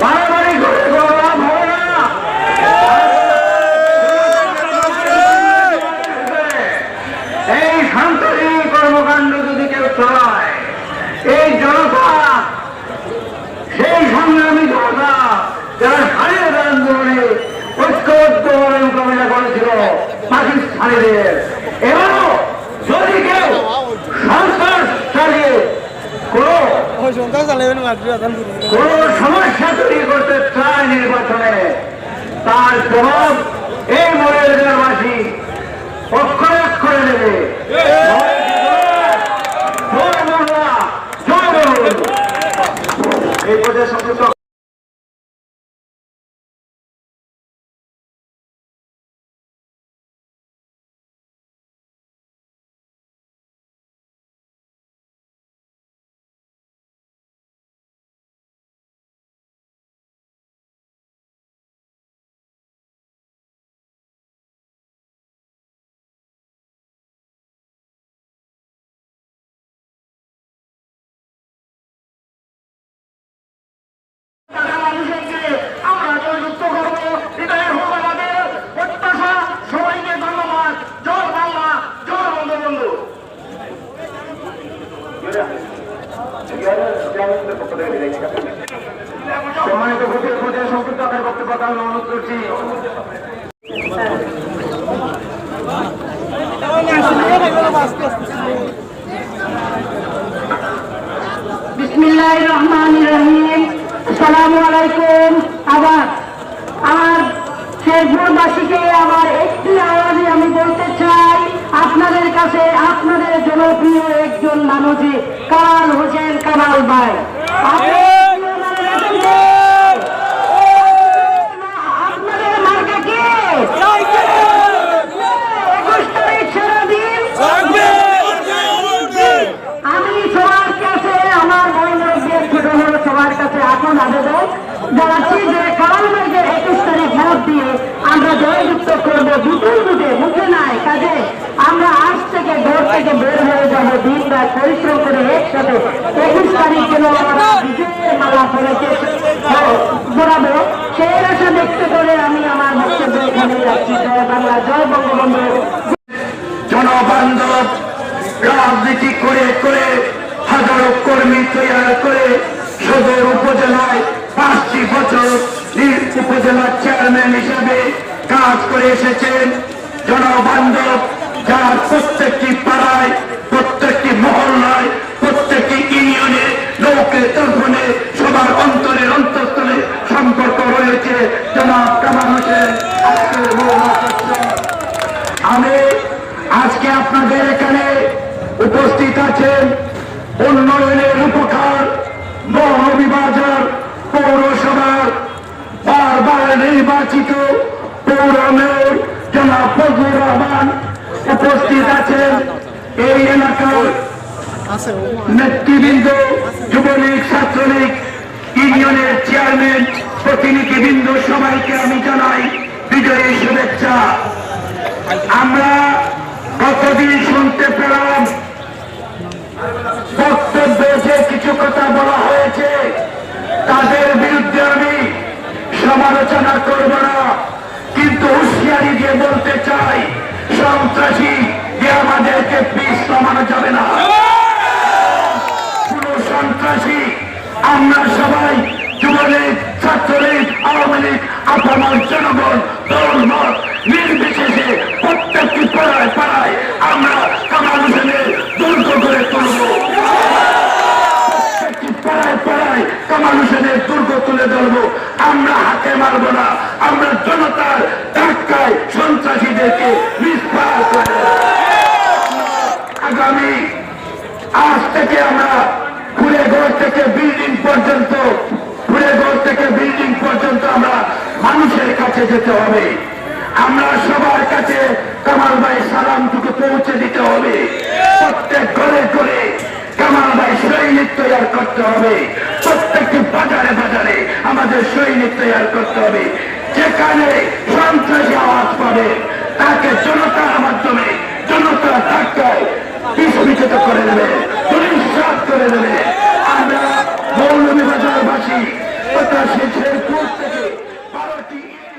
বাড়াবাড়ি করে লাভ হবে না। এই শান্তি কর্মকাণ্ড যদি কেউ চালায়, এই জনতা, সেই সংগ্রামী জনতা যারা স্বাধীনতা আন্দোলনে ঐক্যবদ্ধভাবে মোকাবিলা করেছিল পাকিস্তানিদের, এবারও যদি কেউ সন্ত্রাস চালিয়ে কোন সমস্যা তৈরি করতে চায় নির্বাচনে, তার জবাব এই মৌলভীবাসী অক্ষরে অক্ষরে দেবে। এই পর্যায়ে সংযুক্ত সম্মানিত সংক্ষিপ্ত আকারে বক্তব্য অনুরোধ করছি। বিসমিল্লাহির রহমানির রহিম। আসসালামু আলাইকুম। আবার আমার শেরপুরবাসীকে আবার একটি আওয়াজে আমি বলতে চাই, আপনাদের কাছে আপনাদের জনপ্রিয় একজন মানুষই কামাল হোসেন কামাল ভাই। আপনাদের মার্কা কে? 21 তারিখ সারাদিন আমি সবার কাছে, আমার বন্ধুদের ছোট বড় সবার কাছে এখন আবেদন জানাচ্ছি যে কামাল ভাইকে 21 তারিখ ভোট দিয়ে আমরা জয়যুক্ত করবো। বিপুল বুঝে মুখে নাই কাজে আমরা আজ থেকে ঘর থেকে বের হয়ে যাবো, দিন রাত পরিশ্রম করে একসাথে 21 তারিখ যেন আমরা বিজয়ের মালা পড়েছে ঘোরাবো, সেই আশা ব্যক্ত করে আমি আমার বক্তব্য এখানে রাখছি। জয় বাংলা, জয় বঙ্গবন্ধু। জনবান্ধব রাজনীতি করে করে হাজারো কর্মী তৈরি করে সদর উপজেলায় 5টি বছর উপজেলা চেয়ারম্যান হিসাবে কাজ করে এসেছেন। জনবান্ধব যার প্রত্যেকটি পাড়ায়, প্রত্যেকটি মহল্লায়, প্রত্যেকটি ইউনিয়নে লোকে তর্পণে সবার অন্তরের অন্তঃস্থলে সম্পর্ক রয়েছে জনাব কামাল হোসেন। আমি আজকে আপনাদের এখানে উপস্থিত আছেন উন্নয়নের উপকার মৌলভীবাজার পৌরসভার বারবার নির্বাচিত পৌর মেয়র জনাব ফজলুর রহমান, উপস্থিত আছেন এই এলাকার নেতৃবৃন্দ, যুবলীগ, ছাত্রলীগ, ইউনিয়নের চেয়ারম্যান, প্রতিনিধিবৃন্দ, সবাইকে আমি জানাই বিজয়ী শুভেচ্ছা। আমরা কতদিন শুনতে পেলাম বক্তব্যে যে কিছু কথা বলা হয়েছে, তাদের বিরুদ্ধে আমি সমালোচনা করব না, কিন্তু হুঁশিয়ারি দিয়ে বলতে চাই, সন্ত্রাসী দিয়ে আমাদেরকে পিছ নামানো যাবে না। কোন সন্ত্রাসী আমরা সবাই যুবলীগ, ছাত্রলীগ, আওয়ামী লীগ, আপনার জনগণ, দলমত নির্বিশেষে প্রত্যেকটি পাড়ায় পাড়ায় আমরা কামাল হোসেনের দুর্গ করে তুলব। প্রত্যেকটি পাড়ায় পাড়ায় কামাল হোসেনের দুর্গ তুলে ধরবো। আমরা হাতে মারবো না, আমরা জনতার ধাক্কায় সন্ত্রাসীদেরকে নিষ্পার করে আগামী আজ থেকে আমরা ফুলেঘর থেকে বিল্ডিং পর্যন্ত, ফুলেঘর থেকে বিল্ডিং পর্যন্ত আমরা মানুষের কাছে যেতে হবে। আমরা সবার কাছে কামাল ভাই সালামটুকু পৌঁছে দিতে হবে। প্রত্যেক ঘরে ঘরে কামাল ভাই সৈনিক তৈরি করতে হবে। প্রত্যেকটি বাজারে বাজারে আমাদের সৈনিক তৈরি করতে হবে। যেখানে সন্ত্রাসী আওয়াজ পাবে তাকে জনতার মাধ্যমে, জনতার ধাক্কায় বিস্মিত করে দেবে, দুঃসাহস করে দেবে। আমরা মৌলভীবাজারবাসী প্রত্যাশী পার্টি